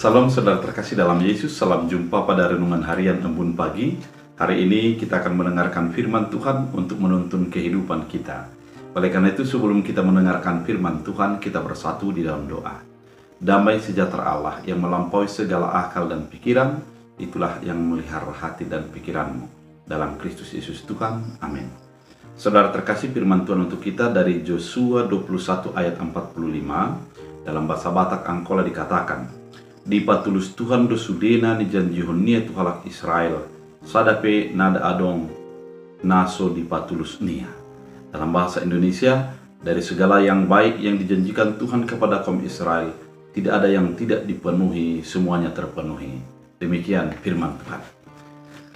Salam saudara terkasih dalam Yesus, salam jumpa pada renungan harian Embun Pagi. Hari ini kita akan mendengarkan firman Tuhan untuk menuntun kehidupan kita. Oleh karena itu sebelum kita mendengarkan firman Tuhan, kita bersatu di dalam doa. Damai sejahtera Allah yang melampaui segala akal dan pikiran, itulah yang memelihara hati dan pikiranmu. Dalam Kristus Yesus Tuhan, amin. Saudara terkasih, firman Tuhan untuk kita dari Yosua 21 ayat 45, dalam bahasa Batak Angkola dikatakan, di patulus Tuhan dosudena ni janjihonia tu halak Israel sadape nada adong naso di patulus nia. Dalam bahasa Indonesia, dari segala yang baik yang dijanjikan Tuhan kepada kaum Israel, tidak ada yang tidak dipenuhi, semuanya terpenuhi. Demikian firman Tuhan.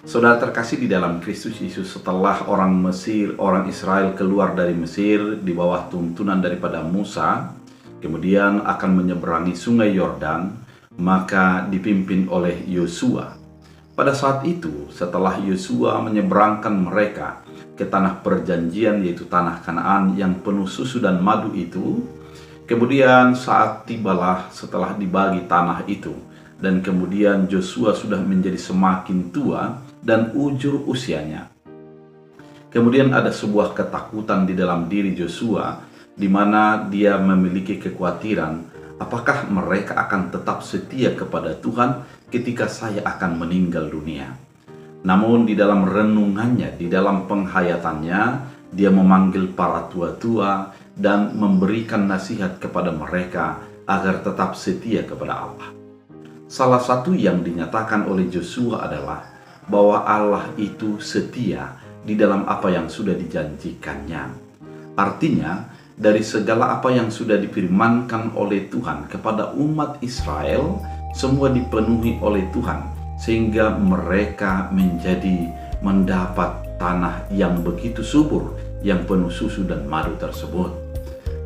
Saudara terkasih di dalam Kristus Yesus, setelah orang Mesir, orang Israel keluar dari Mesir di bawah tuntunan daripada Musa, kemudian akan menyeberangi sungai Yordan, maka dipimpin oleh Yosua. Pada saat itu, setelah Yosua menyeberangkan mereka ke tanah perjanjian, yaitu tanah Kanaan yang penuh susu dan madu itu, kemudian saat tibalah setelah dibagi tanah itu, dan kemudian Yosua sudah menjadi semakin tua dan ujur usianya. Kemudian ada sebuah ketakutan di dalam diri Yosua, di mana dia memiliki kekhawatiran, apakah mereka akan tetap setia kepada Tuhan ketika saya akan meninggal dunia? Namun di dalam renungannya, di dalam penghayatannya, dia memanggil para tua-tua dan memberikan nasihat kepada mereka agar tetap setia kepada Allah. Salah satu yang dinyatakan oleh Yosua adalah bahwa Allah itu setia di dalam apa yang sudah dijanjikannya. Artinya, dari segala apa yang sudah difirmankan oleh Tuhan kepada umat Israel, semua dipenuhi oleh Tuhan, sehingga mereka mendapat tanah yang begitu subur, yang penuh susu dan madu tersebut.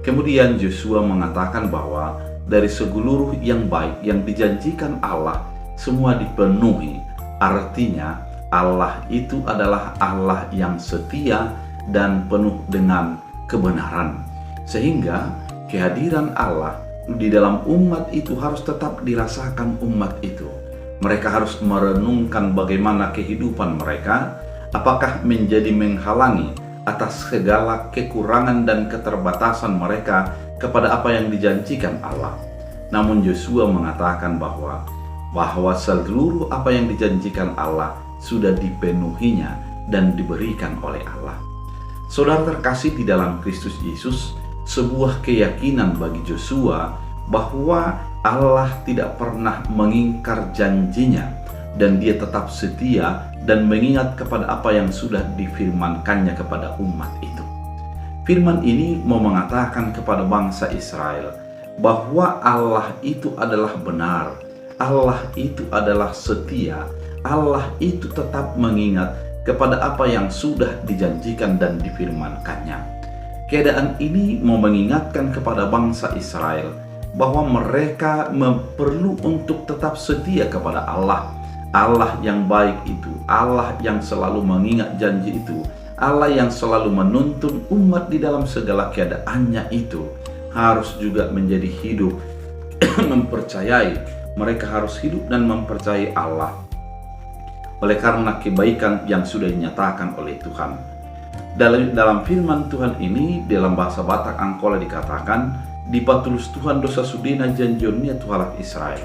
Kemudian Yosua mengatakan bahwa dari seluruh yang baik yang dijanjikan Allah, semua dipenuhi. Artinya Allah itu adalah Allah yang setia dan penuh dengan kebenaran. Sehingga kehadiran Allah di dalam umat itu harus tetap dirasakan umat itu. Mereka harus merenungkan bagaimana kehidupan mereka, apakah menjadi menghalangi atas segala kekurangan dan keterbatasan mereka kepada apa yang dijanjikan Allah. Namun Yosua mengatakan bahwa seluruh apa yang dijanjikan Allah sudah dipenuhinya dan diberikan oleh Allah. Saudara terkasih di dalam Kristus Yesus, sebuah keyakinan bagi Yosua bahwa Allah tidak pernah mengingkar janjinya dan dia tetap setia dan mengingat kepada apa yang sudah difirmankannya kepada umat itu. Firman ini mau mengatakan kepada bangsa Israel bahwa Allah itu adalah benar, Allah itu adalah setia, Allah itu tetap mengingat kepada apa yang sudah dijanjikan dan difirmankannya. Keadaan ini mau mengingatkan kepada bangsa Israel bahwa mereka perlu untuk tetap setia kepada Allah. Allah yang baik itu, Allah yang selalu mengingat janji itu, Allah yang selalu menuntun umat di dalam segala keadaannya itu, harus juga menjadi hidup mempercayai. Mereka harus hidup dan mempercayai Allah oleh karena kebaikan yang sudah dinyatakan oleh Tuhan. Dalam firman Tuhan ini, dalam bahasa Batak Angkola dikatakan, di patulus Tuhan dosa sudena janjionia tuhalak Israel.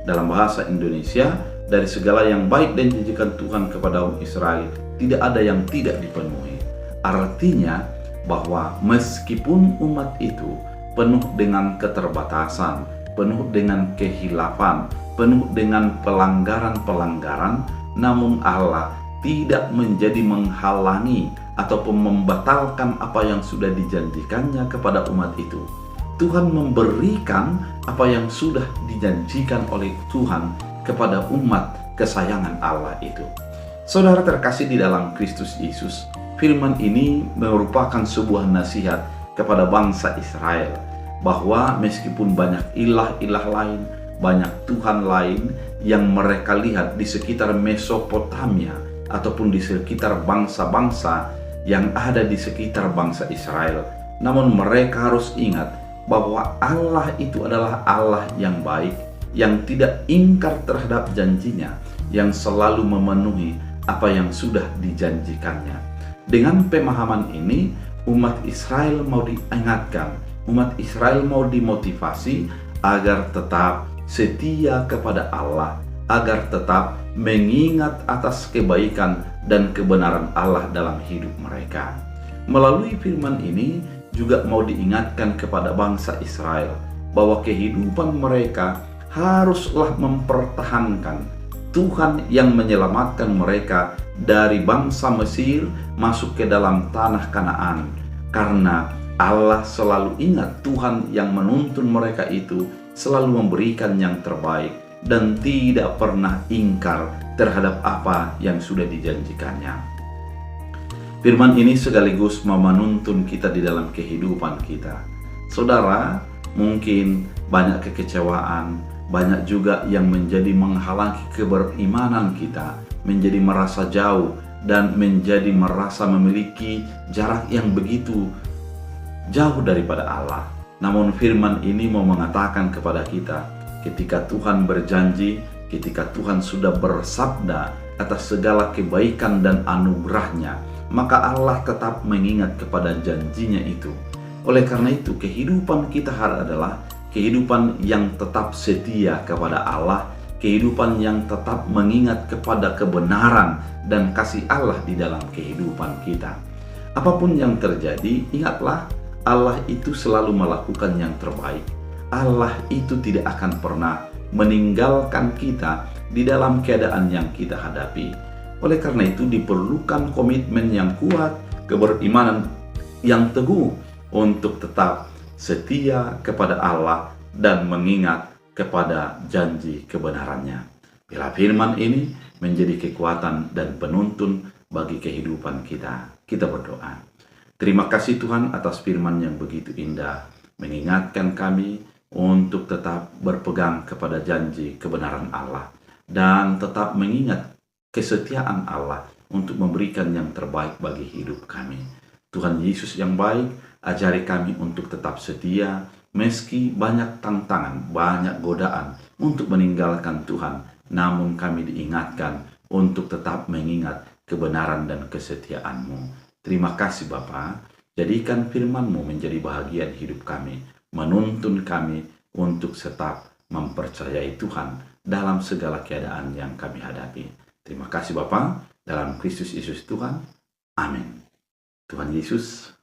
Dalam bahasa Indonesia, dari segala yang baik dan janjikan Tuhan kepada umat Israel, tidak ada yang tidak dipenuhi. Artinya bahwa meskipun umat itu penuh dengan keterbatasan, penuh dengan kehilapan, penuh dengan pelanggaran-pelanggaran, namun Allah tidak menjadi menghalangi ataupun membatalkan apa yang sudah dijanjikannya kepada umat itu. Tuhan memberikan apa yang sudah dijanjikan oleh Tuhan kepada umat kesayangan Allah itu. Saudara terkasih di dalam Kristus Yesus, firman ini merupakan sebuah nasihat kepada bangsa Israel bahwa meskipun banyak ilah-ilah lain, banyak Tuhan lain yang mereka lihat di sekitar Mesopotamia ataupun di sekitar bangsa-bangsa yang ada di sekitar bangsa Israel, namun mereka harus ingat bahwa Allah itu adalah Allah yang baik, yang tidak ingkar terhadap janjinya, yang selalu memenuhi apa yang sudah dijanjikannya. Dengan pemahaman ini, umat Israel mau diingatkan, umat Israel mau dimotivasi agar tetap setia kepada Allah, agar tetap mengingat atas kebaikan dan kebenaran Allah dalam hidup mereka. Melalui firman ini juga mau diingatkan kepada bangsa Israel bahwa kehidupan mereka haruslah mempertahankan Tuhan yang menyelamatkan mereka dari bangsa Mesir masuk ke dalam tanah Kanaan. Karena Allah selalu ingat Tuhan yang menuntun mereka itu selalu memberikan yang terbaik dan tidak pernah ingkar terhadap apa yang sudah dijanjikannya. Firman ini sekaligus menuntun kita di dalam kehidupan kita. Saudara, mungkin banyak kekecewaan, banyak juga yang menjadi menghalangi keberimanan kita, menjadi merasa jauh dan menjadi merasa memiliki jarak yang begitu jauh daripada Allah. Namun firman ini mau mengatakan kepada kita, ketika Tuhan berjanji, ketika Tuhan sudah bersabda atas segala kebaikan dan anugerahnya, maka Allah tetap mengingat kepada janjinya itu. Oleh karena itu, kehidupan kita adalah kehidupan yang tetap setia kepada Allah, kehidupan yang tetap mengingat kepada kebenaran dan kasih Allah di dalam kehidupan kita. Apapun yang terjadi, ingatlah Allah itu selalu melakukan yang terbaik. Allah itu tidak akan pernah meninggalkan kita di dalam keadaan yang kita hadapi. Oleh karena itu diperlukan komitmen yang kuat, keberimanan yang teguh untuk tetap setia kepada Allah dan mengingat kepada janji kebenarannya. Bila firman ini menjadi kekuatan dan penuntun bagi kehidupan kita, kita berdoa. Terima kasih Tuhan atas firman yang begitu indah, mengingatkan kami untuk tetap berpegang kepada janji kebenaran Allah dan tetap mengingat kesetiaan Allah untuk memberikan yang terbaik bagi hidup kami. Tuhan Yesus yang baik, ajari kami untuk tetap setia meski banyak tantangan, banyak godaan untuk meninggalkan Tuhan, namun kami diingatkan untuk tetap mengingat kebenaran dan kesetiaan-Mu. Terima kasih Bapa, jadikan firman-Mu menjadi bahagian hidup kami, menuntun kami untuk tetap mempercayai Tuhan dalam segala keadaan yang kami hadapi. Terima kasih Bapa, dalam Kristus Yesus Tuhan. Amin. Tuhan Yesus